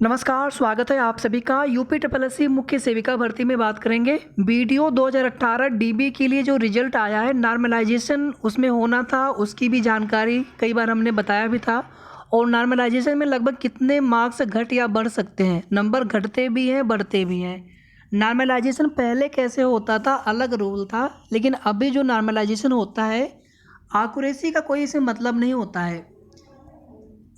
नमस्कार, स्वागत है आप सभी का। यूपी ट्रिपल मुख्य सेविका भर्ती में बात करेंगे। बीडीओ 2018 डीबी के लिए जो रिजल्ट आया है, नॉर्मलाइजेशन उसमें होना था, उसकी भी जानकारी कई बार हमने बताया भी था। और नॉर्मलाइजेशन में लगभग कितने मार्क्स घट या बढ़ सकते हैं, नंबर घटते भी हैं बढ़ते भी हैं। नॉर्मलाइजेशन पहले कैसे होता था, अलग रूल था, लेकिन अभी जो नॉर्मलाइजेशन होता है, एक्यूरेसी का कोई इसमें मतलब नहीं होता है।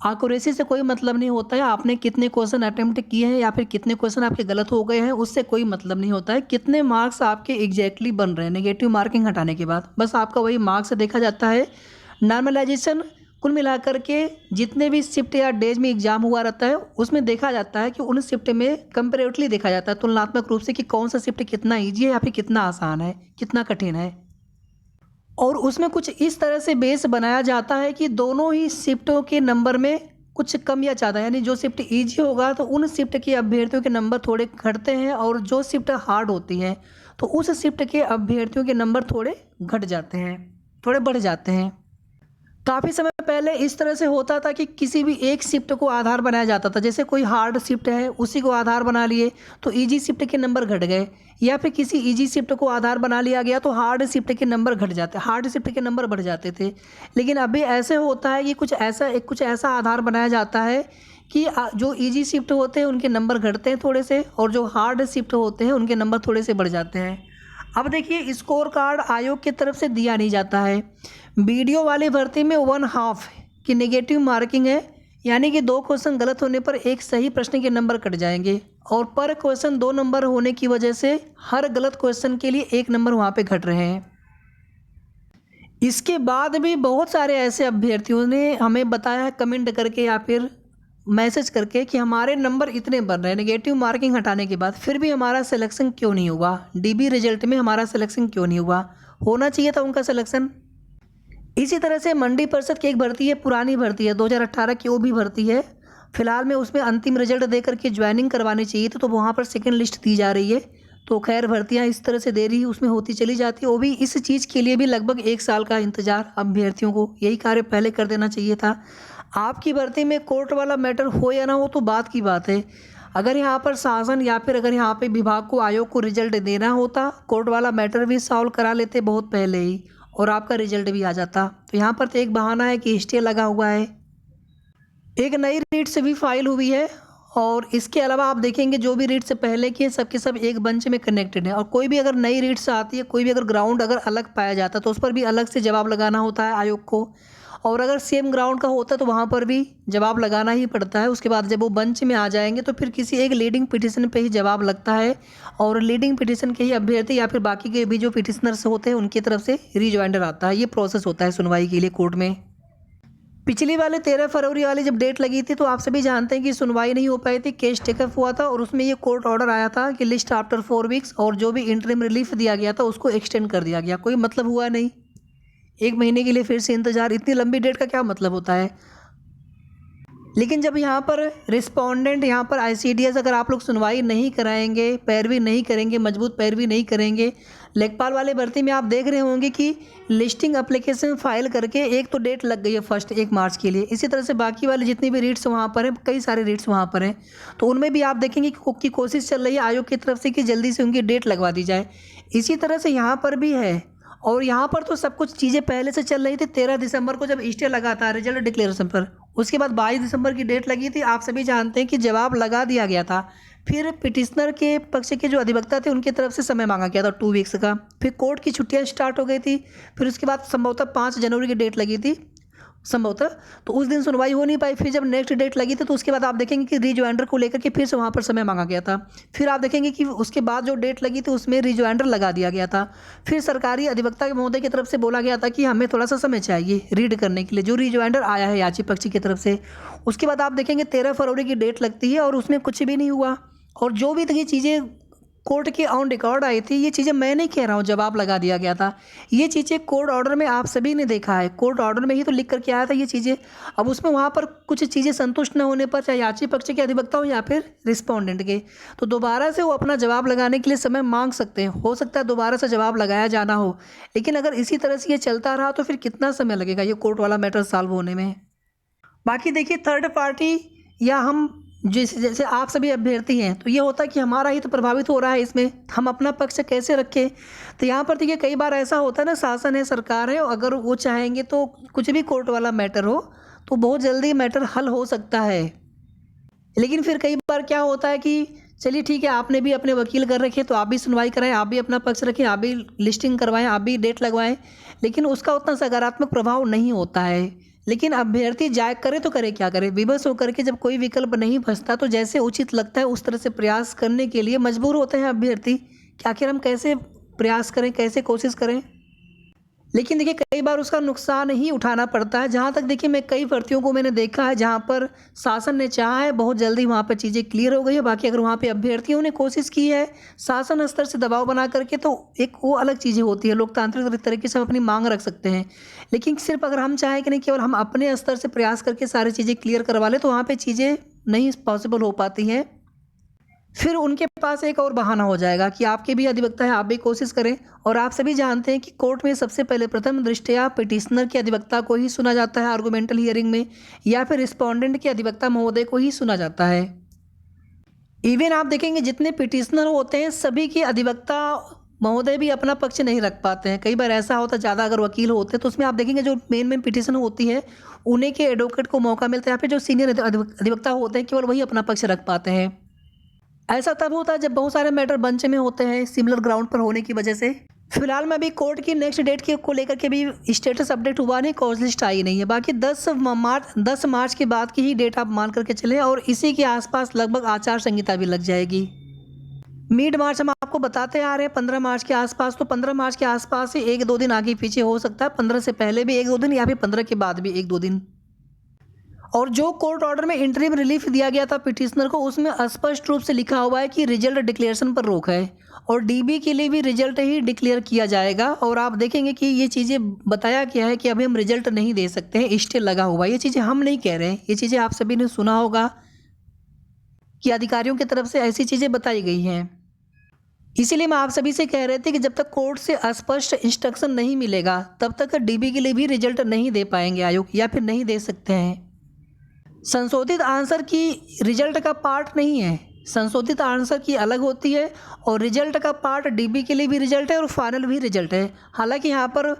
एक्यूरेसी से कोई मतलब नहीं होता है, आपने कितने क्वेश्चन अटेम्प्ट किए हैं या फिर कितने क्वेश्चन आपके गलत हो गए हैं, उससे कोई मतलब नहीं होता है। कितने मार्क्स आपके एग्जैक्टली बन रहे हैं नेगेटिव मार्किंग हटाने के बाद, बस आपका वही मार्क्स देखा जाता है। नॉर्मलाइजेशन कुल मिलाकर के जितने भी शिफ्ट या डेज में एग्जाम हुआ रहता है, उसमें देखा जाता है कि उन शिफ्ट में कंपेरेटिवली देखा जाता है तुलनात्मक रूप से कि कौन सा शिफ्ट कितना ईजी है या फिर कितना आसान है, कितना कठिन है। और उसमें कुछ इस तरह से बेस बनाया जाता है कि दोनों ही शिफ्टों के नंबर में कुछ कम या ज़्यादा, यानी जो शिफ्ट इजी होगा तो उन शिफ्ट के अभ्यर्थियों के नंबर थोड़े घटते हैं, और जो शिफ्ट हार्ड होती है तो उस शिफ्ट के अभ्यर्थियों के नंबर थोड़े घट जाते हैं, थोड़े बढ़ जाते हैं। काफ़ी समय पहले इस तरह से होता था कि किसी भी एक शिफ्ट को आधार बनाया जाता था, जैसे कोई हार्ड शिफ्ट है उसी को आधार बना लिए तो इजी शिफ्ट के नंबर घट गए, या फिर किसी इजी शिफ्ट को आधार बना लिया गया तो हार्ड शिफ्ट के नंबर घट जाते, हार्ड शिफ्ट के नंबर बढ़ जाते थे। लेकिन अभी ऐसे होता है कि कुछ ऐसा आधार बनाया जाता है कि जो इजी शिफ्ट होते हैं उनके नंबर घटते हैं थोड़े से, और जो हार्ड शिफ्ट होते हैं उनके नंबर थोड़े से बढ़ जाते हैं। अब देखिए, स्कोर कार्ड आयोग की तरफ से दिया नहीं जाता है। वीडियो वाली भर्ती में 1/2 की नेगेटिव मार्किंग है, यानी कि 2 क्वेश्चन गलत होने पर एक सही प्रश्न के नंबर कट जाएंगे, और पर क्वेश्चन 2 नंबर होने की वजह से हर गलत क्वेश्चन के लिए 1 नंबर वहाँ पे घट रहे हैं। इसके बाद भी बहुत सारे ऐसे अभ्यर्थियों ने हमें बताया है कमेंट करके या फिर मैसेज करके कि हमारे नंबर इतने बन रहे हैं नेगेटिव मार्किंग हटाने के बाद, फिर भी हमारा सिलेक्शन क्यों नहीं हुआ, डीबी रिजल्ट में हमारा सिलेक्शन क्यों नहीं हुआ। होना चाहिए था उनका सिलेक्शन। इसी तरह से मंडी परिषद की एक भर्ती है, पुरानी भर्ती है, 2018 की वो भी भर्ती है। फिलहाल में उसमें अंतिम रिजल्ट दे करके ज्वाइनिंग करवानी चाहिए थी, तो वहाँ पर सेकंड लिस्ट दी जा रही है। तो खैर, भर्तियाँ इस तरह से दे रही है, उसमें होती चली जाती है। वो भी इस चीज़ के लिए भी लगभग 1 साल का इंतजार अभ्यर्थियों को, यही कार्य पहले कर देना चाहिए था। आपकी भर्ती में कोर्ट वाला मैटर हो या ना हो तो बात की बात है। अगर यहाँ पर शासन या फिर अगर यहाँ पे विभाग को, आयोग को रिजल्ट देना होता, कोर्ट वाला मैटर भी सॉल्व करा लेते बहुत पहले ही, और आपका रिजल्ट भी आ जाता। तो यहाँ पर तो एक बहाना है कि स्टे लगा हुआ है। एक नई रीट्स भी फाइल हुई है, और इसके अलावा आप देखेंगे जो भी रीट्स पहले की है सबके सब एक बंच में कनेक्टेड है। और कोई भी अगर नई रीट्स आती है, कोई भी अगर ग्राउंड अगर अलग पाया जाता है तो उस पर भी अलग से जवाब लगाना होता है आयोग को, और अगर सेम ग्राउंड का होता है तो वहाँ पर भी जवाब लगाना ही पड़ता है। उसके बाद जब वो बंच में आ जाएंगे तो फिर किसी एक लीडिंग पिटिशन पे ही जवाब लगता है, और लीडिंग पिटिशन के ही अभ्यर्थी या फिर बाकी के भी जो पिटिशनर्स होते हैं उनकी तरफ से रिजॉइंडर आता है। ये प्रोसेस होता है सुनवाई के लिए कोर्ट में। पिछली वाले 13 फरवरी वाली जब डेट लगी थी तो आप सभी जानते हैं कि सुनवाई नहीं हो पाई थी, केस टेकअप हुआ था, और उसमें ये कोर्ट ऑर्डर आया था कि लिस्ट आफ्टर 4 वीक्स, और जो भी इंटरिम रिलीफ दिया गया था उसको एक्सटेंड कर दिया गया। कोई मतलब हुआ नहीं, 1 महीने के लिए फिर से इंतजार, इतनी लंबी डेट का क्या मतलब होता है। लेकिन जब यहाँ पर रिस्पोंडेंट, यहाँ पर आईसीडीएस, अगर आप लोग सुनवाई नहीं कराएंगे, पैरवी नहीं करेंगे, मजबूत पैरवी नहीं करेंगे, लेखपाल वाले भर्ती में आप देख रहे होंगे कि लिस्टिंग एप्लीकेशन फाइल करके एक तो डेट लग गई है फर्स्ट 1 मार्च के लिए। इसी तरह से बाकी वाले जितनी भी रीट्स वहाँ पर हैं, कई सारे रीट्स वहाँ पर हैं, तो उनमें भी आप देखेंगे कि कोशिश चल रही है आयोग की तरफ से कि जल्दी से उनकी डेट लगवा दी जाए। इसी तरह से यहाँ पर भी है, और यहाँ पर तो सब कुछ चीज़ें पहले से चल रही थी। 13 दिसंबर को जब स्टे लगा था रिजल्ट डिक्लेरेशन पर, उसके बाद 22 दिसंबर की डेट लगी थी। आप सभी जानते हैं कि जवाब लगा दिया गया था। फिर पिटिशनर के पक्ष के जो अधिवक्ता थे उनकी तरफ से समय मांगा गया था 2 वीक्स का। फिर कोर्ट की छुट्टियां स्टार्ट हो गई थी। फिर उसके बाद संभवतः 5 जनवरी की डेट लगी थी संभवतः, तो उस दिन सुनवाई हो नहीं पाई। फिर जब नेक्स्ट डेट लगी थी तो उसके बाद आप देखेंगे कि रिजॉइंडर को लेकर के फिर से वहाँ पर समय मांगा गया था। फिर आप देखेंगे कि उसके बाद जो डेट लगी थी उसमें रिजॉइंडर लगा दिया गया था। फिर सरकारी अधिवक्ता के महोदय की तरफ से बोला गया था कि हमें थोड़ा सा समय चाहिए रीड करने के लिए, जो रिजॉइंडर आया है याची पक्षी की तरफ से। उसके बाद आप देखेंगे 13 फरवरी की डेट लगती है और उसमें कुछ भी नहीं हुआ। और जो भी ये चीज़ें कोर्ट के ऑन रिकॉर्ड आई थी, ये चीज़ें मैं नहीं कह रहा हूँ, जवाब लगा दिया गया था। ये चीज़ें कोर्ट ऑर्डर में आप सभी ने देखा है, कोर्ट ऑर्डर में ही तो लिख करके आया था ये चीज़ें। अब उसमें वहाँ पर कुछ चीज़ें संतुष्ट न होने पर, चाहे याची पक्ष के अधिवक्ता हो या फिर रिस्पोंडेंट के, तो दोबारा से वो अपना जवाब लगाने के लिए समय मांग सकते हैं। हो सकता है दोबारा से जवाब लगाया जाना हो, लेकिन अगर इसी तरह से ये चलता रहा तो फिर कितना समय लगेगा ये कोर्ट वाला मैटर सॉल्व होने में। बाकी देखिए, थर्ड पार्टी या हम जैसे जैसे आप सभी अभ्यर्थी हैं, तो ये होता है कि हमारा हित प्रभावित हो रहा है, इसमें हम अपना पक्ष कैसे रखें। तो यहाँ पर देखिए कई बार ऐसा होता है ना, शासन है, सरकार है, अगर वो चाहेंगे तो कुछ भी कोर्ट वाला मैटर हो तो बहुत जल्दी मैटर हल हो सकता है। लेकिन फिर कई बार क्या होता है कि चलिए ठीक है, आपने भी अपने वकील कर रखे तो आप भी सुनवाई कराएं, आप भी अपना पक्ष रखें, आप भी लिस्टिंग करवाएं, आप भी डेट लगवाएं, लेकिन उसका उतना सकारात्मक प्रभाव नहीं होता है। लेकिन अभ्यर्थी जाए करे तो करे क्या करे, विवश होकर के जब कोई विकल्प नहीं फंसता तो जैसे उचित लगता है उस तरह से प्रयास करने के लिए मजबूर होते हैं अभ्यर्थी कि आखिर हम कैसे प्रयास करें, कैसे कोशिश करें। लेकिन देखिए कई बार उसका नुकसान ही उठाना पड़ता है। जहाँ तक देखिए मैं कई भर्तियों को मैंने देखा है जहाँ पर शासन ने चाहा है बहुत जल्दी वहाँ पर चीज़ें क्लियर हो गई है, बाकी अगर वहाँ पे अभ्यर्थियों ने कोशिश की है शासन स्तर से दबाव बना करके तो एक वो अलग चीज़ें होती है, लोकतांत्रिक तरीके से हम अपनी मांग रख सकते हैं। लेकिन सिर्फ अगर हम चाहें कि नहीं केवल हम अपने स्तर से प्रयास करके सारी चीज़ें क्लियर करवा लें तो वहाँ पर चीज़ें नहीं पॉसिबल हो पाती हैं। फिर उनके पास एक और बहाना हो जाएगा कि आपके भी अधिवक्ता है, आप भी कोशिश करें। और आप सभी जानते हैं कि कोर्ट में सबसे पहले प्रथम दृष्टया पिटिशनर के अधिवक्ता को ही सुना जाता है आर्गुमेंटल हियरिंग में, या फिर रिस्पोंडेंट के अधिवक्ता महोदय को ही सुना जाता है। इवन आप देखेंगे जितने पिटिशनर होते हैं सभी के अधिवक्ता महोदय भी अपना पक्ष नहीं रख पाते हैं। कई बार ऐसा होता है ज़्यादा अगर वकील होते हैं तो उसमें आप देखेंगे जो मेन पिटिशन होती है उन्हीं के एडवोकेट को मौका मिलता है, या फिर जो सीनियर अधिवक्ता होते हैं केवल वही अपना पक्ष रख पाते हैं। ऐसा तब होता है जब बहुत सारे मैटर बेंच में होते हैं सिमिलर ग्राउंड पर होने की वजह से। फिलहाल में अभी कोर्ट की नेक्स्ट डेट के को लेकर के भी स्टेटस अपडेट हुआ नहीं, कॉज लिस्ट आई नहीं है। बाकी 10 मार्च के बाद की ही डेट आप मान करके चलें, और इसी के आसपास लगभग आचार संहिता भी लग जाएगी। मिड मार्च हम आपको बताते आ रहे हैं 15 मार्च के आसपास, तो 15 मार्च के आसपास से 1-2 दिन आगे पीछे हो सकता है, 15 से पहले भी 1-2 दिन या फिर 15 के बाद भी 1-2 दिन। और जो कोर्ट ऑर्डर में इंटरिम रिलीफ दिया गया था पिटिशनर को उसमें स्पष्ट रूप से लिखा हुआ है कि रिजल्ट डिक्लेरेशन पर रोक है, और डीबी के लिए भी रिजल्ट ही डिक्लेयर किया जाएगा। और आप देखेंगे कि ये चीज़ें बताया गया है कि अभी हम रिजल्ट नहीं दे सकते हैं, स्टे लगा हुआ है। ये चीज़ें हम नहीं कह रहे हैं, ये चीज़ें आप सभी ने सुना होगा कि अधिकारियों की तरफ से ऐसी चीज़ें बताई गई हैं। इसीलिए मैं आप सभी से कह रहे थे कि जब तक कोर्ट से स्पष्ट इंस्ट्रक्शन नहीं मिलेगा तब तक डीबी के लिए भी रिजल्ट नहीं दे पाएंगे आयोग, या फिर नहीं दे सकते हैं। संशोधित आंसर की रिजल्ट का पार्ट नहीं है, संशोधित आंसर की अलग होती है, और रिजल्ट का पार्ट डीबी के लिए भी रिजल्ट है और फाइनल भी रिजल्ट है। हालांकि यहाँ पर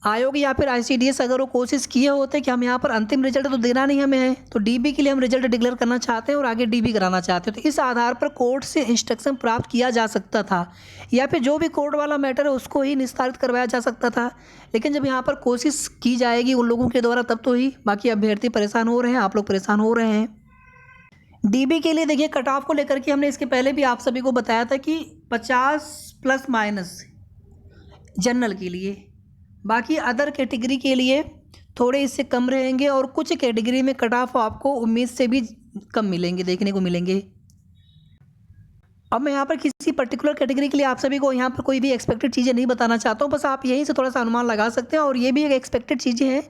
आयोग या फिर आईसीडीएस अगर वो कोशिश किए होते कि हम यहाँ पर अंतिम रिजल्ट तो देना नहीं हमें है, तो डीबी के लिए हम रिजल्ट डिक्लेयर करना चाहते हैं और आगे डीबी कराना चाहते हैं, तो इस आधार पर कोर्ट से इंस्ट्रक्शन प्राप्त किया जा सकता था, या फिर जो भी कोर्ट वाला मैटर है उसको ही निस्तारित करवाया जा सकता था। लेकिन जब यहाँ पर कोशिश की जाएगी उन लोगों के द्वारा तब तो ही, बाकी अभ्यर्थी परेशान हो रहे हैं, आप लोग परेशान हो रहे हैं। डीबी के लिए देखिए कट ऑफ को लेकर के हमने इसके पहले भी आप सभी को बताया था कि 50± जनरल के लिए, बाकी अदर कैटेगरी के लिए थोड़े इससे कम रहेंगे, और कुछ कैटेगरी में कट ऑफ आपको उम्मीद से भी कम मिलेंगे, देखने को मिलेंगे। अब मैं यहाँ पर किसी पर्टिकुलर कैटेगरी के लिए आप सभी को यहाँ पर कोई भी एक्सपेक्टेड चीज़ें नहीं बताना चाहता हूँ, बस आप यहीं से थोड़ा सा अनुमान लगा सकते हैं, और ये भी एक एक्सपेक्टेड चीज़ें हैं।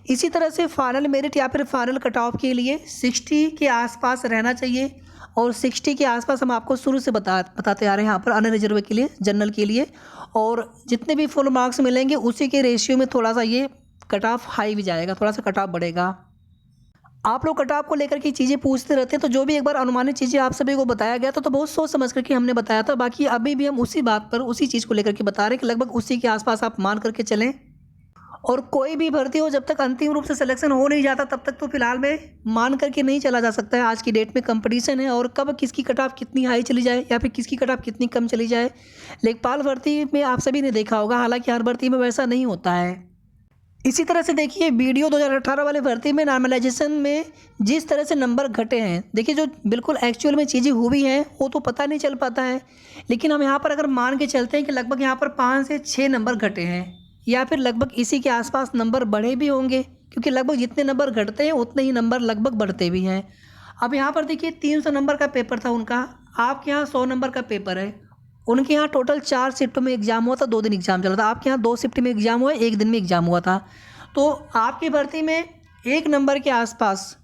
इसी तरह से फाइनल मेरिट या फिर फाइनल कट ऑफ के लिए 60 के आसपास रहना चाहिए, और 60 के आसपास हम आपको शुरू से बताते आ रहे हैं यहाँ पर अनरिजर्व के लिए, जनरल के लिए, और जितने भी फुल मार्क्स मिलेंगे उसी के रेशियो में थोड़ा सा ये कट ऑफ हाई भी जाएगा, थोड़ा सा कट ऑफ बढ़ेगा। आप लोग कट ऑफ को लेकर के चीज़ें पूछते रहते हैं, तो जो भी एक बार अनुमानित चीज़ें आप सभी को बताया गया तो बहुत सोच समझ करके हमने बताया था। बाकी अभी भी हम उसी बात पर उसी चीज़ को लेकर के बता रहे हैं कि लगभग उसी के आसपास आप मान करके चलें। और कोई भी भर्ती हो जब तक अंतिम रूप से सिलेक्शन हो नहीं जाता तब तक तो फिलहाल में मान करके नहीं चला जा सकता है। आज की डेट में कंपटीशन है, और कब किसकी कट ऑफ कितनी हाई चली जाए या फिर किसकी कट ऑफ कितनी कम चली जाए। लेखपाल भर्ती में आप सभी ने देखा होगा, हालांकि हर भर्ती में वैसा नहीं होता है। इसी तरह से देखिए वीडियो 2018 वाले भर्ती में नॉर्मलाइजेशन में जिस तरह से नंबर घटे हैं, देखिए जो बिल्कुल एक्चुअल में चीज़ें हुई हैं वो तो पता नहीं चल पाता है, लेकिन हम यहाँ पर अगर मान के चलते हैं कि लगभग यहाँ पर 5 से 6 नंबर घटे हैं, या फिर लगभग इसी के आसपास नंबर बढ़े भी होंगे, क्योंकि लगभग जितने नंबर घटते हैं उतने ही नंबर लगभग बढ़ते भी हैं। अब यहाँ पर देखिए 300 नंबर का पेपर था उनका, आपके यहाँ 100 नंबर का पेपर है। उनके यहाँ टोटल 4 शिफ्टों में एग्जाम हुआ था, 2 दिन एग्जाम चला था। आपके यहाँ 2 शिफ्ट में एग्जाम हुआ, 1 दिन में एग्जाम हुआ था। तो आपकी भर्ती में 1 नंबर के आसपास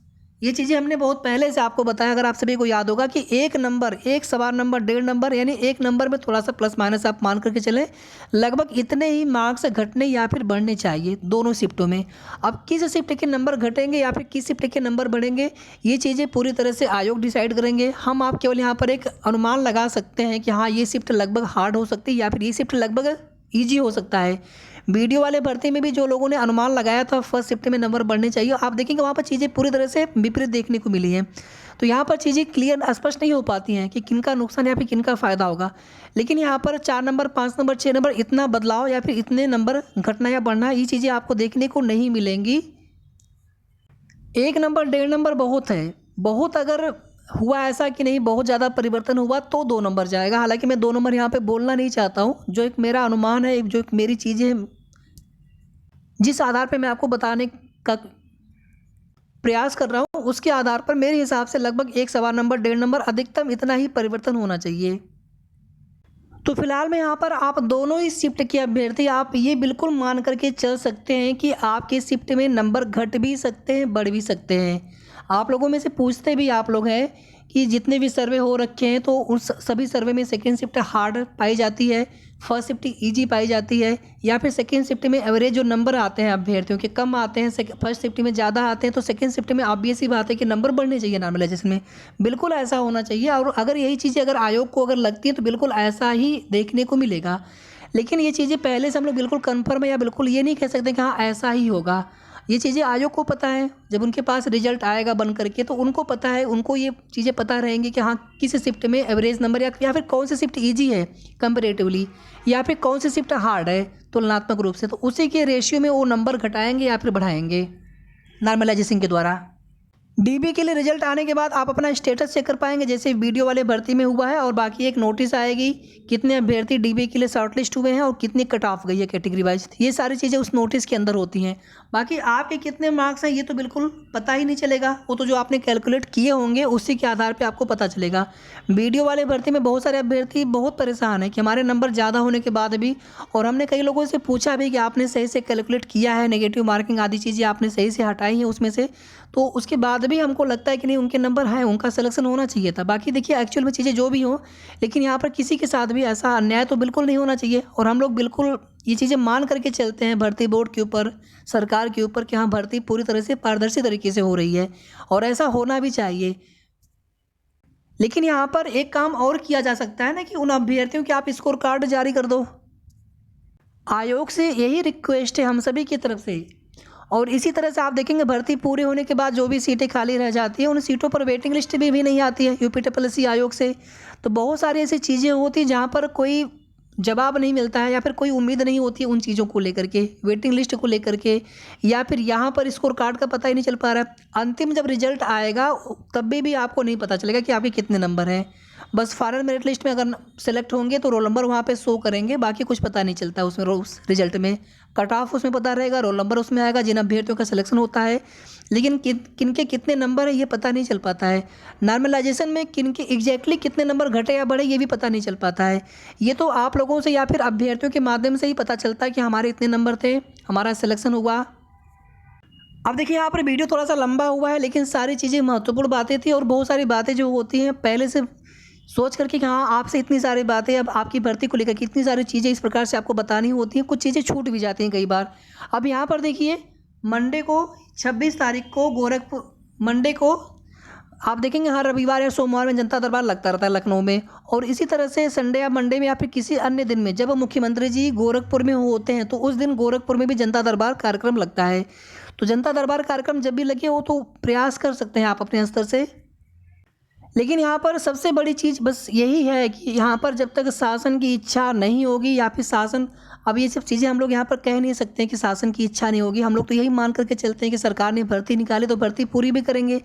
ये चीज़ें हमने बहुत पहले से आपको बताया, अगर आप सभी को याद होगा कि एक नंबर, एक सवा नंबर, डेढ़ नंबर, यानी एक नंबर में थोड़ा सा प्लस माइनस आप मान करके चलें, लगभग इतने ही मार्क्स घटने या फिर बढ़ने चाहिए दोनों शिफ्टों में। अब किस शिफ्ट के नंबर घटेंगे या फिर किस शिफ्ट के नंबर बढ़ेंगे, ये चीज़ें पूरी तरह से आयोग डिसाइड करेंगे। हम आप केवल यहाँ पर एक अनुमान लगा सकते हैं कि हाँ, ये शिफ्ट लगभग हार्ड हो सकती है या फिर ये शिफ्ट लगभग ईजी हो सकता है। वीडियो वाले भर्ती में भी जो लोगों ने अनुमान लगाया था फर्स्ट शिफ्ट में नंबर बढ़ने चाहिए, आप देखेंगे वहाँ पर चीज़ें पूरी तरह से विपरीत देखने को मिली हैं। तो यहाँ पर चीज़ें क्लियर स्पष्ट नहीं हो पाती हैं कि किनका नुकसान या फिर किनका फ़ायदा होगा। लेकिन यहाँ पर 4 नंबर, 5 नंबर, 6 नंबर इतना बदलाव या फिर इतने नंबर घटना या बढ़ना, ये चीज़ें आपको देखने को नहीं मिलेंगी। 1 नंबर, डेढ़ नंबर बहुत है, बहुत अगर हुआ ऐसा कि नहीं बहुत ज़्यादा परिवर्तन हुआ तो 2 नंबर जाएगा। हालांकि मैं 2 नंबर यहाँ पे बोलना नहीं चाहता हूँ, जो एक मेरा अनुमान है, जो एक मेरी चीज़ें जिस आधार पे मैं आपको बताने का प्रयास कर रहा हूँ, उसके आधार पर मेरे हिसाब से लगभग एक सवा नंबर, डेढ़ नंबर, अधिकतम इतना ही परिवर्तन होना चाहिए। तो फिलहाल में यहाँ पर आप दोनों ही शिफ्ट के अभ्यर्थी आप ये बिल्कुल मान करके चल सकते हैं कि आपके शिफ्ट में नंबर घट भी सकते हैं, बढ़ भी सकते हैं। आप लोगों में से पूछते भी आप लोग हैं कि जितने भी सर्वे हो रखे हैं तो उस सभी सर्वे में सेकेंड शिफ्ट हार्ड पाई जाती है, फर्स्ट शिफ्ट इजी पाई जाती है, या फिर सेकेंड शिफ्ट में एवरेज जो नंबर आते हैं अभ्यर्थियों के कम आते हैं, फर्स्ट शिफ्ट में ज़्यादा आते हैं, तो सेकेंड शिफ्ट में ऑब्वियस ही बात है कि नंबर बढ़ने चाहिए नॉर्मलाइजेशन में, बिल्कुल ऐसा होना चाहिए। और अगर यही चीज़ें अगर आयोग को अगर लगती है तो बिल्कुल ऐसा ही देखने को मिलेगा। लेकिन ये चीज़ें पहले से हम लोग बिल्कुल कन्फर्म है या बिल्कुल ये नहीं कह सकते कि हाँ ऐसा ही होगा। ये चीज़ें आयोग को पता है, जब उनके पास रिजल्ट आएगा बन करके तो उनको पता है, उनको ये चीज़ें पता रहेंगी कि हाँ किस शिफ्ट में एवरेज नंबर या फिर कौन सी शिफ्ट ईजी है कंपेरेटिवली, या फिर कौन सी शिफ्ट हार्ड है तुलनात्मक रूप से, तो उसी के रेशियो में वो नंबर घटाएंगे या फिर बढ़ाएंगे नॉर्मलाइजेशन के द्वारा। डीबी के लिए रिजल्ट आने के बाद आप अपना स्टेटस चेक कर पाएंगे, जैसे वीडियो वाले भर्ती में हुआ है, और बाकी एक नोटिस आएगी कितने अभ्यर्थी डीबी के लिए शॉर्टलिस्ट हुए हैं और कितनी कट ऑफ गई है कैटेगरी वाइज। ये सारी चीज़ें उस नोटिस के अंदर होती हैं। बाकी आपके कितने मार्क्स हैं ये तो बिल्कुल पता ही नहीं चलेगा, वो तो जो आपने कैलकुलेट किए होंगे उसी के आधार पर आपको पता चलेगा। वीडियो वाले भर्ती में बहुत सारे अभ्यर्थी बहुत परेशान हैं कि हमारे नंबर ज़्यादा होने के बाद भी, और हमने कई लोगों से पूछा भी कि आपने सही से कैलकुलेट किया है, नेगेटिव मार्किंग आदि चीज़ें आपने सही से हटाई हैं उसमें से, तो उसके बाद भी हमको लगता है कि नहीं उनके नंबर हैं, उनका सिलेक्शन होना चाहिए था। बाकी देखिए एक्चुअल में चीज़ें जो भी हों, लेकिन यहाँ पर किसी के साथ भी ऐसा अन्याय तो बिल्कुल नहीं होना चाहिए। और हम लोग बिल्कुल ये चीज़ें मान करके चलते हैं भर्ती बोर्ड के ऊपर, सरकार के ऊपर, कि हाँ भर्ती पूरी तरह से पारदर्शी तरीके से हो रही है और ऐसा होना भी चाहिए। लेकिन यहाँ पर एक काम और किया जा सकता है ना कि उन अभ्यर्थियों के आप स्कोर कार्ड जारी कर दो। आयोग से यही रिक्वेस्ट है हम सभी की तरफ से। और इसी तरह से आप देखेंगे भर्ती पूरे होने के बाद जो भी सीटें खाली रह जाती हैं उन सीटों पर वेटिंग लिस्ट भी नहीं आती है यूपीडब्ल्यूएससी आयोग से। तो बहुत सारी ऐसी चीज़ें होती हैं जहाँ पर कोई जवाब नहीं मिलता है या फिर कोई उम्मीद नहीं होती है उन चीज़ों को लेकर के, वेटिंग लिस्ट को लेकर के, या फिर यहाँ पर स्कोर कार्ड का पता ही नहीं चल पा रहा है। अंतिम जब रिजल्ट आएगा तब भी आपको नहीं पता चलेगा कि आपके कितने नंबर हैं। बस फाइनल मेरिट लिस्ट में अगर सेलेक्ट होंगे तो रोल नंबर वहाँ पे शो करेंगे, बाकी कुछ पता नहीं चलता उसमें। उस रिजल्ट में कट ऑफ उसमें पता रहेगा, रोल नंबर उसमें आएगा जिन अभ्यर्थियों का सिलेक्शन होता है, लेकिन किनके कितने नंबर है ये पता नहीं चल पाता है। नॉर्मलाइजेशन में किनके एग्जैक्टली कितने नंबर घटे या बढ़े ये भी पता नहीं चल पाता है। ये तो आप लोगों से या फिर अभ्यर्थियों के माध्यम से ही पता चलता है कि हमारे इतने नंबर थे, हमारा सिलेक्शन हुआ। अब देखिए यहाँ पर वीडियो थोड़ा सा लंबा हुआ है, लेकिन सारी चीज़ें महत्वपूर्ण बातें थी और बहुत सारी बातें जो होती हैं पहले से सोच करके कि हाँ आपसे इतनी सारी बातें, अब आपकी भर्ती को लेकर कितनी सारी चीज़ें इस प्रकार से आपको बतानी होती हैं, कुछ चीज़ें छूट भी जाती हैं कई बार। अब यहाँ पर देखिए मंडे को 26 तारीख को गोरखपुर, मंडे को आप देखेंगे हर रविवार या सोमवार में जनता दरबार लगता रहता है लखनऊ में, और इसी तरह से संडे या मंडे में या फिर किसी अन्य दिन में जब मुख्यमंत्री जी गोरखपुर में होते हैं तो उस दिन गोरखपुर में भी जनता दरबार कार्यक्रम लगता है। तो जनता दरबार कार्यक्रम जब भी लगे हो तो प्रयास कर सकते हैं आप अपने स्तर से। लेकिन यहाँ पर सबसे बड़ी चीज़ बस यही है कि यहाँ पर जब तक शासन की इच्छा नहीं होगी या फिर शासन, अब ये सब चीज़ें हम लोग यहाँ पर कह नहीं सकते हैं कि शासन की इच्छा नहीं होगी, हम लोग तो यही मान करके चलते हैं कि सरकार ने भर्ती निकाली तो भर्ती पूरी भी करेंगे।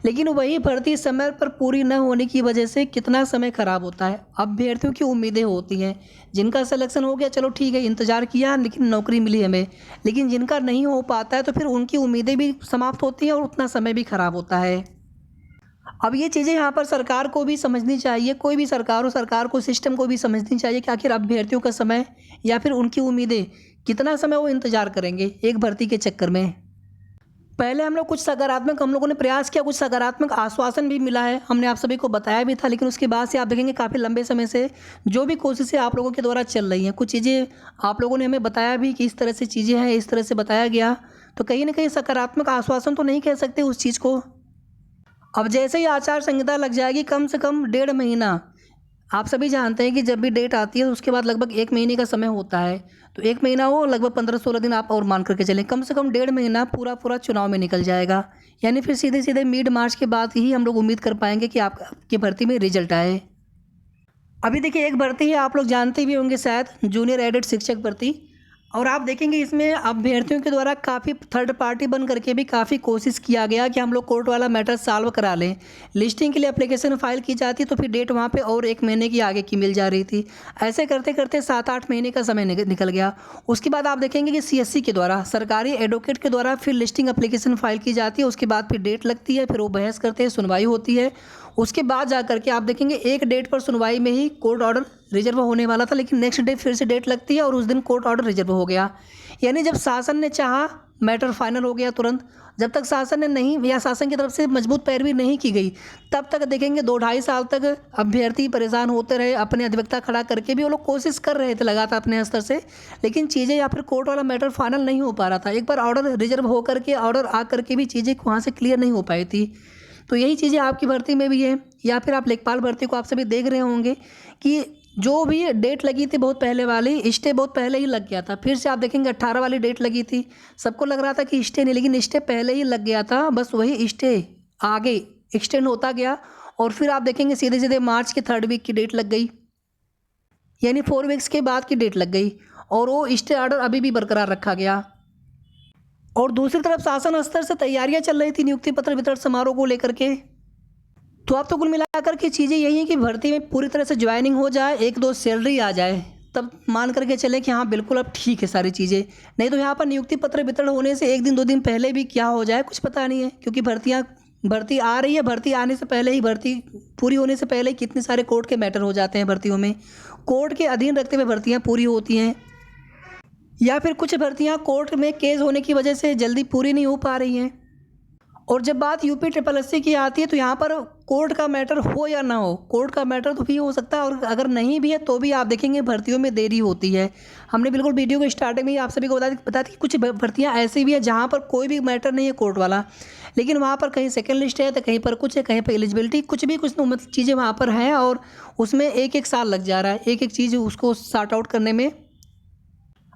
लेकिन वही भर्ती समय पर पूरी न होने की वजह से कितना समय खराब होता है, अभ्यर्थियों की उम्मीदें होती हैं। जिनका सिलेक्शन हो गया चलो ठीक है, इंतज़ार किया लेकिन नौकरी मिली हमें, लेकिन जिनका नहीं हो पाता है तो फिर उनकी उम्मीदें भी समाप्त होती हैं और उतना समय भी खराब होता है। अब ये चीज़ें यहाँ पर सरकार को भी समझनी चाहिए, कोई भी सरकार हो, सरकार को सिस्टम को भी समझनी चाहिए कि आखिर अभ्यर्थियों का समय या फिर उनकी उम्मीदें कितना समय वो इंतज़ार करेंगे एक भर्ती के चक्कर में। पहले हम लोग कुछ सकारात्मक हम लोगों ने प्रयास किया, कुछ सकारात्मक आश्वासन भी मिला है, हमने आप सभी को बताया भी था, लेकिन उसके बाद से आप देखेंगे काफ़ी लंबे समय से जो भी कोशिशें आप लोगों के द्वारा चल रही हैं, कुछ चीज़ें आप लोगों ने हमें बताया भी कि इस तरह से चीज़ें हैं, इस तरह से बताया गया, तो कहीं ना कहीं सकारात्मक आश्वासन तो नहीं कह सकते उस चीज़ को। अब जैसे ही आचार संहिता लग जाएगी, कम से कम 1.5 महीना, आप सभी जानते हैं कि जब भी डेट आती है तो उसके बाद लगभग 1 महीने का समय होता है, तो 1 महीना हो, लगभग 15-16 दिन आप और मान करके चलें, कम से कम 1.5 महीना पूरा चुनाव में निकल जाएगा। यानी फिर सीधे सीधे मिड मार्च के बाद ही हम लोग उम्मीद कर पाएंगे कि आपकी भर्ती में रिजल्ट आए। अभी देखिए एक भर्ती है, आप लोग जानते भी होंगे शायद, जूनियर एडेड शिक्षक भर्ती, और आप देखेंगे इसमें अभ्यर्थियों के द्वारा काफ़ी थर्ड पार्टी बन करके भी काफ़ी कोशिश किया गया कि हम लोग कोर्ट वाला मैटर सॉल्व करा लें। लिस्टिंग के लिए एप्लीकेशन फाइल की जाती तो फिर डेट वहाँ पे और 1 महीने की आगे की मिल जा रही थी। ऐसे करते करते 7-8 महीने का समय निकल गया। उसके बाद आप देखेंगे कि CSC के द्वारा, सरकारी एडवोकेट के द्वारा फिर लिस्टिंग एप्लीकेशन फाइल की जाती है, उसके बाद फिर डेट लगती है, फिर वो बहस करते हैं, सुनवाई होती है। उसके बाद जा करके आप देखेंगे एक डेट पर सुनवाई में ही कोर्ट ऑर्डर रिजर्व होने वाला था, लेकिन नेक्स्ट डे फिर से डेट लगती है और उस दिन कोर्ट ऑर्डर रिजर्व हो गया। यानी जब शासन ने चाहा मैटर फाइनल हो गया तुरंत, जब तक शासन ने नहीं या शासन की तरफ से मजबूत पैरवी नहीं की गई, तब तक देखेंगे 2-2.5 साल तक अभ्यर्थी परेशान होते रहे, अपने अधिवक्ता खड़ा करके भी वो लोग कोशिश कर रहे थे लगातार अपने स्तर से, लेकिन चीज़ें या फिर कोर्ट वाला मैटर फाइनल नहीं हो पा रहा था। एक बार ऑर्डर रिजर्व हो करके, ऑर्डर आ करके भी चीज़ें वहाँ से क्लियर नहीं हो पाई थी। तो यही चीज़ें आपकी भर्ती में भी है, या फिर आप लेखपाल भर्ती को आप सभी देख रहे होंगे कि जो भी डेट लगी थी बहुत पहले वाली, स्टे बहुत पहले ही लग गया था। फिर से आप देखेंगे 18 वाली डेट लगी थी, सबको लग रहा था कि स्टे नहीं, लेकिन स्टे पहले ही लग गया था, बस वही स्टे आगे एक्सटेंड होता गया और फिर आप देखेंगे सीधे सीधे मार्च के 3rd वीक की डेट लग गई, यानी 4 वीक्स के बाद की डेट लग गई और वो स्टे ऑर्डर अभी भी बरकरार रखा गया। और दूसरी तरफ शासन स्तर से तैयारियां चल रही थी नियुक्ति पत्र वितरण समारोह को लेकर के। तो अब तो कुल मिलाकर के चीज़ें यही हैं कि भर्ती में पूरी तरह से ज्वाइनिंग हो जाए, 1-2 सैलरी आ जाए, तब मान करके चले कि हाँ बिल्कुल अब ठीक है सारी चीज़ें। नहीं तो यहाँ पर नियुक्ति पत्र वितरण होने से 1 दिन 2 दिन पहले भी क्या हो जाए कुछ पता नहीं है, क्योंकि भर्ती आ रही है, भर्ती आने से पहले ही, भर्ती पूरी होने से पहले ही कितने सारे कोर्ट के मैटर हो जाते हैं भर्तियों में। कोर्ट के अधीन रखते हुए भर्तियाँ पूरी होती हैं, या फिर कुछ भर्तियां कोर्ट में केस होने की वजह से जल्दी पूरी नहीं हो पा रही हैं। और जब बात UPSSC की आती है तो यहाँ पर कोर्ट का मैटर हो या ना हो, कोर्ट का मैटर तो भी हो सकता है, और अगर नहीं भी है तो भी आप देखेंगे भर्तियों में देरी होती है। हमने बिल्कुल वीडियो के स्टार्टिंग में ही आप सभी को बता दी कि कुछ भर्तियाँ ऐसी भी है जहाँ पर कोई भी मैटर नहीं है कोर्ट वाला, लेकिन वहाँ पर कहीं सेकेंड लिस्ट है तो कहीं पर कुछ है, कहीं पर एलिजिबिलिटी, कुछ मतलब चीज़ें वहाँ पर हैं और उसमें 1-1 साल लग जा रहा है एक चीज़ उसको सॉर्ट आउट करने में।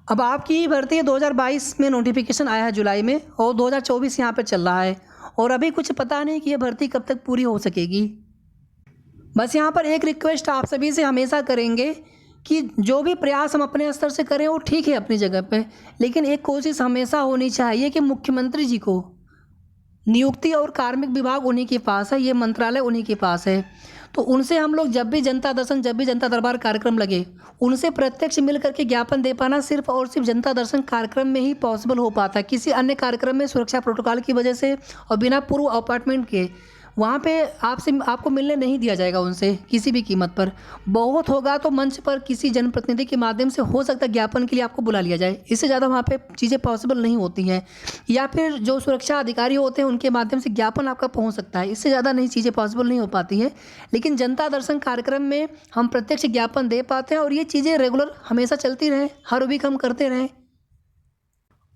अब आपकी भर्ती 2022 में नोटिफिकेशन आया है जुलाई में, और 2024 यहाँ पे चल रहा है, और अभी कुछ पता नहीं कि यह भर्ती कब तक पूरी हो सकेगी। बस यहाँ पर एक रिक्वेस्ट आप सभी से हमेशा करेंगे कि जो भी प्रयास हम अपने स्तर से करें वो ठीक है अपनी जगह पे, लेकिन एक कोशिश हमेशा होनी चाहिए कि मुख्यमंत्री जी को नियुक्ति और कार्मिक विभाग उन्हीं के पास है, ये मंत्रालय उन्हीं के पास है, तो उनसे हम लोग जब भी जनता दर्शन, जब भी जनता दरबार कार्यक्रम लगे, उनसे प्रत्यक्ष मिल करके ज्ञापन दे पाना सिर्फ और सिर्फ जनता दर्शन कार्यक्रम में ही पॉसिबल हो पाता है। किसी अन्य कार्यक्रम में सुरक्षा प्रोटोकॉल की वजह से और बिना पूर्व अपॉइंटमेंट के वहाँ पे आपको मिलने नहीं दिया जाएगा उनसे किसी भी कीमत पर। बहुत होगा तो मंच पर किसी जनप्रतिनिधि के माध्यम से हो सकता है ज्ञापन के लिए आपको बुला लिया जाए, इससे ज़्यादा वहाँ पे चीज़ें पॉसिबल नहीं होती हैं, या फिर जो सुरक्षा अधिकारी होते हैं उनके माध्यम से ज्ञापन आपका पहुँच सकता है, इससे ज़्यादा नहीं चीज़ें पॉसिबल नहीं हो पाती हैं। लेकिन जनता दर्शन कार्यक्रम में हम प्रत्यक्ष ज्ञापन दे पाते हैं और ये चीज़ें रेगुलर हमेशा चलती रहें, हर वीक हम करते रहें।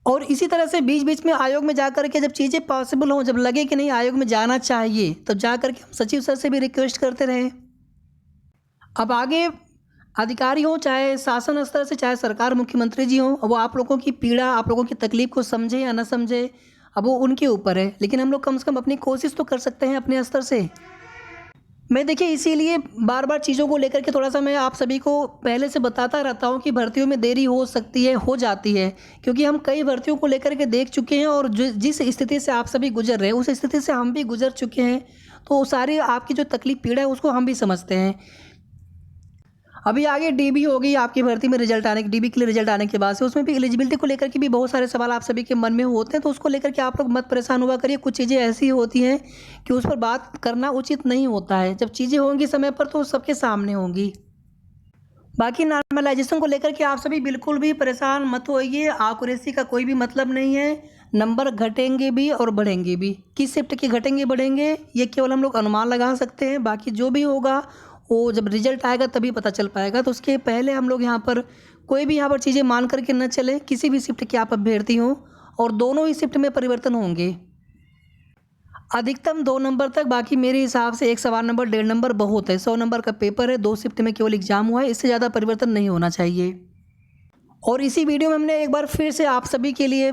और इसी तरह से बीच बीच में आयोग में जा कर के जब चीज़ें पॉसिबल हों, जब लगे कि नहीं आयोग में जाना चाहिए, तब जा कर के हम सचिव सर से भी रिक्वेस्ट करते रहें। अब आगे अधिकारी हो, चाहे शासन स्तर से, चाहे सरकार मुख्यमंत्री जी हों, वो आप लोगों की पीड़ा, आप लोगों की तकलीफ को समझे या ना समझे, अब वो उनके ऊपर है, लेकिन हम लोग कम से कम अपनी कोशिश तो कर सकते हैं अपने स्तर से। मैं देखिए इसीलिए बार बार चीज़ों को लेकर के थोड़ा सा मैं आप सभी को पहले से बताता रहता हूँ कि भर्तियों में देरी हो सकती है, हो जाती है, क्योंकि हम कई भर्तियों को लेकर के देख चुके हैं और जिस स्थिति से आप सभी गुजर रहे हैं उस स्थिति से हम भी गुजर चुके हैं, तो सारी आपकी जो तकलीफ पीड़ा है उसको हम भी समझते हैं। अभी आगे DB होगी आपकी भर्ती में रिजल्ट आने के, DB के लिए रिजल्ट आने के बाद से उसमें भी एलिजिबिलिटी को लेकर के भी बहुत सारे सवाल आप सभी के मन में होते हैं, तो उसको लेकर के आप लोग मत परेशान हुआ करिए। कुछ चीज़ें ऐसी होती हैं कि उस पर बात करना उचित नहीं होता है, जब चीज़ें होंगी समय पर तो सबके सामने होंगी। बाकी नॉर्मलाइजेशन को लेकर के आप सभी बिल्कुल भी परेशान मत होइए, आकुरेसी का कोई भी मतलब नहीं है। नंबर घटेंगे भी और बढ़ेंगे भी। किस शिफ्ट के घटेंगे बढ़ेंगे ये केवल हम लोग अनुमान लगा सकते हैं, बाकी जो भी होगा वो जब रिजल्ट आएगा तभी पता चल पाएगा। तो उसके पहले हम लोग यहाँ पर कोई भी यहाँ पर चीज़ें मान करके न चले। किसी भी शिफ्ट के आप अभ्यर्थी हों और दोनों ही शिफ्ट में परिवर्तन होंगे, अधिकतम 2 नंबर तक। बाकी मेरे हिसाब से 1 सवाल नंबर 1.5 नंबर बहुत है। 100 नंबर का पेपर है, 2 शिफ्ट में केवल एग्जाम हुआ है, इससे ज़्यादा परिवर्तन नहीं होना चाहिए। और इसी वीडियो में हमने एक बार फिर से आप सभी के लिए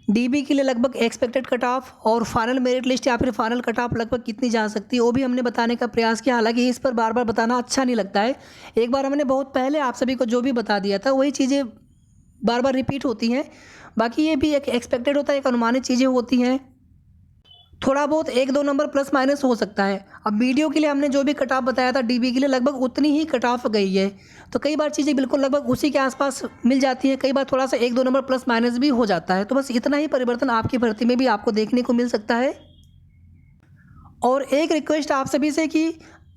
डीबी के लिए लगभग एक्सपेक्टेड कट ऑफ और फाइनल मेरिट लिस्ट या फिर फाइनल कट ऑफ लगभग कितनी जा सकती है वो भी हमने बताने का प्रयास किया। हालांकि इस पर बार बार बताना अच्छा नहीं लगता है। एक बार हमने बहुत पहले आप सभी को जो भी बता दिया था वही चीज़ें बार बार रिपीट होती हैं। बाकी ये भी एक एक्सपेक्टेड होता है, एक अनुमानित चीज़ें होती हैं, थोड़ा बहुत 1-2 नंबर प्लस माइनस हो सकता है। अब वीडियो के लिए हमने जो भी कट ऑफ बताया था डीबी के लिए लगभग उतनी ही कट ऑफ गई है। तो कई बार चीज़ें बिल्कुल लगभग उसी के आसपास मिल जाती हैं, कई बार थोड़ा सा 1-2 नंबर प्लस माइनस भी हो जाता है। तो बस इतना ही परिवर्तन आपकी भर्ती में भी आपको देखने को मिल सकता है। और एक रिक्वेस्ट आप सभी से कि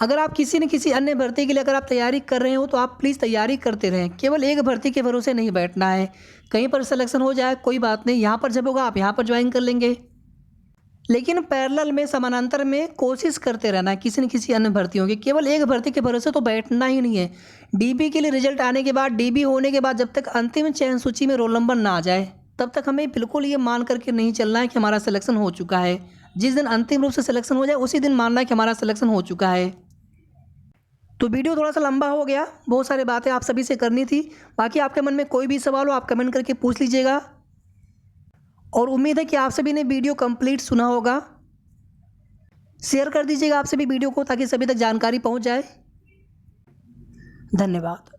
अगर आप किसी न किसी अन्य भर्ती के लिए अगर आप तैयारी कर रहे हो तो आप प्लीज़ तैयारी करते रहें। केवल एक भर्ती के भरोसे नहीं बैठना है। कहीं पर सिलेक्शन हो जाए कोई बात नहीं, यहाँ पर जब होगा आप यहाँ पर ज्वाइन कर लेंगे, लेकिन पैरेलल में समानांतर में कोशिश करते रहना है किसी न किसी अन्य भर्तियों की। केवल एक भर्ती के भरोसे तो बैठना ही नहीं है। डीबी के लिए रिजल्ट आने के बाद, डीबी होने के बाद जब तक अंतिम चयन सूची में रोल नंबर ना आ जाए तब तक हमें बिल्कुल ये मान करके नहीं चलना है कि हमारा सिलेक्शन हो चुका है। जिस दिन अंतिम रूप से सिलेक्शन हो जाए उसी दिन मानना है कि हमारा सिलेक्शन हो चुका है। तो वीडियो थोड़ा सा लंबा हो गया, बहुत सारी बातें आप सभी से करनी थी। बाकी आपके मन में कोई भी सवाल हो आप कमेंट करके पूछ लीजिएगा। और उम्मीद है कि आप सभी ने वीडियो कंप्लीट सुना होगा। शेयर कर दीजिएगा आप सभी वीडियो को ताकि सभी तक जानकारी पहुंच जाए। धन्यवाद।